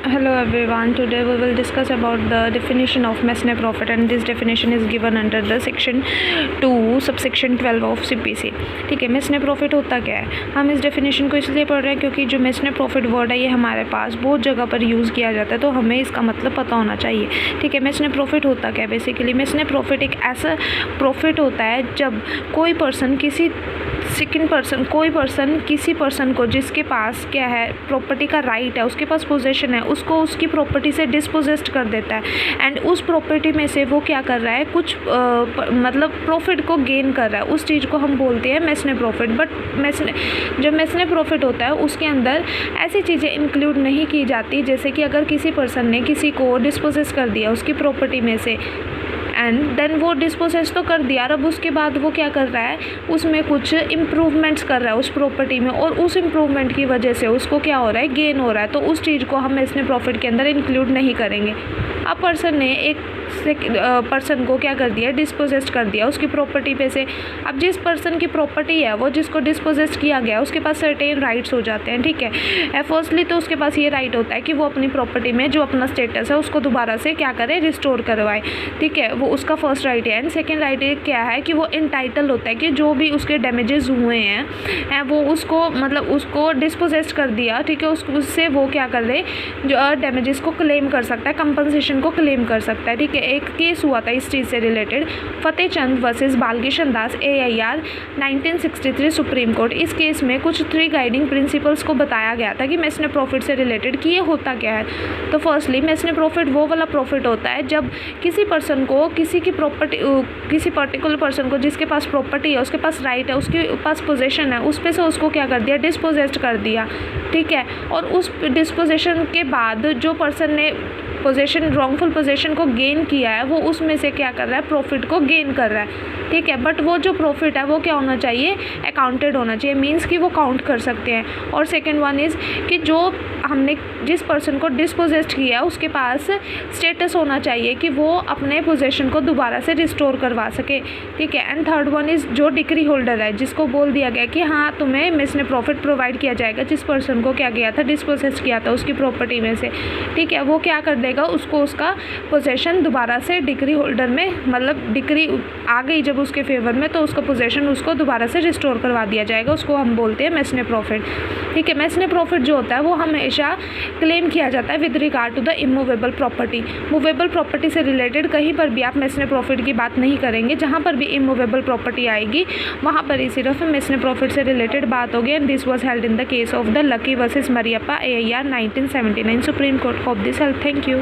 Hello everyone, today we will discuss about the definition of mesne profit, and this definition is given under the section 2 subsection 12 of CPC. ठीक है, mesne profit होता क्या है? हम इस definition को इसलिए पढ़ रहे हैं क्योंकि जो mesne profit वर्ड है ये हमारे पास बहुत जगह पर यूज़ किया जाता है, तो हमें इसका मतलब पता होना चाहिए. ठीक है, mesne profit होता क्या है? बेसिकली mesne profit एक ऐसा प्रॉफिट होता है जब कोई पर्सन किसी पर्सन को जिसके पास क्या है प्रॉपर्टी का राइट है, उसके पास पोजेशन है, उसको उसकी प्रॉपर्टी से डिस्पोजेस्ट कर देता है एंड उस प्रॉपर्टी में से वो क्या कर रहा है, कुछ मतलब प्रॉफिट को गेन कर रहा है. उस चीज़ को हम बोलते हैं mesne प्रॉफिट. बट जब mesne प्रॉफिट होता है उसके अंदर ऐसी चीज़ें इंक्लूड नहीं की जाती, जैसे कि अगर किसी पर्सन ने किसी को डिस्पोजेस कर दिया उसकी प्रॉपर्टी में से एंड देन वो डिस्पोजेस तो कर दिया, अब उसके बाद वो क्या कर रहा है, उसमें कुछ इम्प्रूवमेंट्स कर रहा है उस प्रॉपर्टी में, और उस इम्प्रूवमेंट की वजह से उसको क्या हो रहा है, गेन हो रहा है. तो उस चीज़ को हम mesne प्रॉफिट के अंदर इंक्लूड नहीं करेंगे. अब पर्सन ने एक पर्सन को क्या कर दिया, डिस्पोजेस्ट कर दिया उसकी प्रॉपर्टी पे से. अब जिस पर्सन की प्रॉपर्टी है वो जिसको डिस्पोजेस्ट किया गया उसके पास सर्टेन राइट्स हो जाते हैं. ठीक है, फर्स्टली तो उसके पास ये राइट होता है कि वो अपनी प्रॉपर्टी में जो अपना स्टेटस है उसको दोबारा से क्या करे, रिस्टोर करवाए. ठीक है, वो उसका फर्स्ट राइट है. एंड सेकेंड राइट क्या है कि वो इंटाइटल होता है कि जो भी उसके डैमेजेस हुए हैं वो उसको मतलब उसको डिस्पोजेस्ट कर दिया. ठीक है, उससे वो क्या कर दे, जो डैमेजेस को क्लेम कर सकता है, कंपनसेशन को क्लेम कर सकता है. ठीक है, एक केस हुआ था इस चीज़ से रिलेटेड, फतेह चंद वर्सेस बालकिशन दास AIR 1963 सुप्रीम कोर्ट. इस केस में कुछ 3 गाइडिंग प्रिंसिपल्स को बताया गया था कि mesne प्रॉफिट से रिलेटेड कि ये होता क्या है. तो फर्स्टली mesne प्रॉफिट वो वाला प्रॉफिट होता है जब किसी पर्सन को किसी की प्रॉपर्टी, किसी पर्टिकुलर पर्सन को जिसके पास प्रॉपर्टी है, उसके पास राइट है, उसके पास पोजेशन है, उस पे से उसको क्या कर दिया, डिस्पोजेस्ट कर दिया. ठीक है, और उस डिस्पोजेशन के बाद जो पर्सन ने पोजेशन, रॉन्गफुल पोजेशन को गेन किया है, वो उसमें से क्या कर रहा है, प्रॉफिट को गेन कर रहा है. ठीक है, बट वो जो प्रॉफिट है वो क्या होना चाहिए, अकाउंटेड होना चाहिए, मींस कि वो काउंट कर सकते हैं. और सेकंड वन इज़ कि जो हमने जिस पर्सन को डिस्पोजेस्ट किया है उसके पास स्टेटस होना चाहिए कि वो अपने पोजेशन को दोबारा से रिस्टोर करवा सके. ठीक है, एंड थर्ड वन इज़ जो डिक्री होल्डर है, जिसको बोल दिया गया कि हाँ तुम्हें mesne प्रॉफिट प्रोवाइड किया जाएगा, जिस पर्सन को क्या किया था, डिस्पोजेस्ट किया था उसकी प्रॉपर्टी में से. ठीक है, वो क्या कर देगा, उसको उसका पोजेशन दोबारा से डिक्री होल्डर में, मतलब डिक्री आ गई जब उसके फेवर में, तो उसका पोजेशन उसको दोबारा से रिस्टोर करवा दिया जाएगा. उसको हम बोलते हैं mesne प्रॉफिट. ठीक है, mesne प्रॉफिट जो होता है वो हमेशा क्लेम किया जाता है with regard to the immovable property. Movable property से रिलेटेड कहीं पर भी आप mesne प्रॉफिट की बात नहीं करेंगे. जहाँ पर भी इमूवेबल प्रॉपर्टी आएगी वहाँ पर ही सिर्फ mesne प्रॉफिट से रिलेटेड बात होगी. And this was held in the case of the lucky versus Mariyappa AIR 1979 supreme court. Hope this help. Thank you.